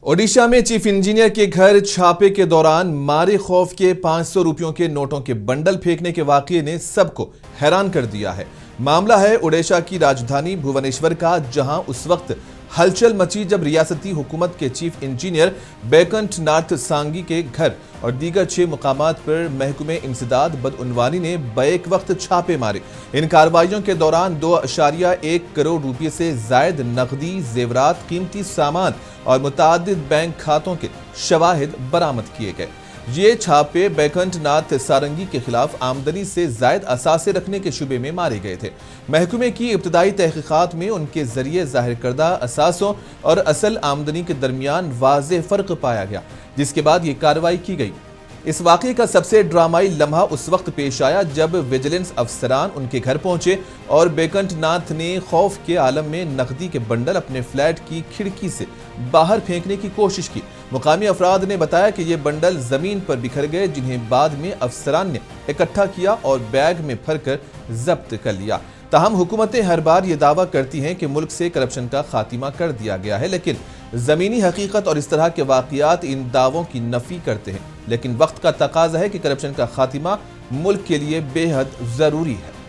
ओडिशा में chief engineer के घर छापे के दौरान मारे खौफ के 500 रुपयों के नोटों के बंडल फेंकने के वाकये ने सबको हैरान कर दिया है। मामला है ओडिशा की राजधानी भुवनेश्वर का, जहां उस वक्त हलचल मची जब रियासती हुकूमत के चीफ इंजीनियर बैकुंठ नाथ सांगी के घर और दीगर 6 मुकामात पर महकमे इंसदाद बदउनवानी ने बैक वक्त छापे मारे। इन कार्रवाइयों के दौरान 2.1 करोड़ रुपये से जायद नकदी, जेवरात, कीमती सामान और मुतादिद बैंक खातों के शवाहिद बरामद किए गए। ये छापे बैकुंठ नाथ सारंगी के खिलाफ आमदनी से जायद असासे रखने के शुबे में मारे गए थे। महकमे की इब्तदाई तहकीकात में उनके जरिए जाहिर करदा असासों और असल आमदनी के दरमियान वाज़ेह फर्क पाया गया, जिसके बाद ये कार्रवाई की गई। इस वाक़ये का सबसे ड्रामाई लम्हा उस वक्त पेश आया जब विजिलेंस अफसरान उनके घर पहुंचे और बैकुंठ नाथ ने खौफ के आलम में नकदी के बंडल अपने फ्लैट की खिड़की से बाहर फेंकने की कोशिश की। मुकामी अफराद ने बताया कि ये बंडल जमीन पर बिखर गए, जिन्हें बाद में अफसरान ने इकट्ठा किया और बैग में भरकर जब्त कर लिया। ताहम हुकूमतें हर बार ये दावा करती हैं कि मुल्क से करप्शन का खात्मा कर दिया गया है, लेकिन ज़मीनी हकीकत और इस तरह के वाक़यात इन दावों की नफ़ी करते हैं। लेकिन वक्त का तकाज़ा है कि करप्शन का खात्मा मुल्क के लिए बेहद ज़रूरी है।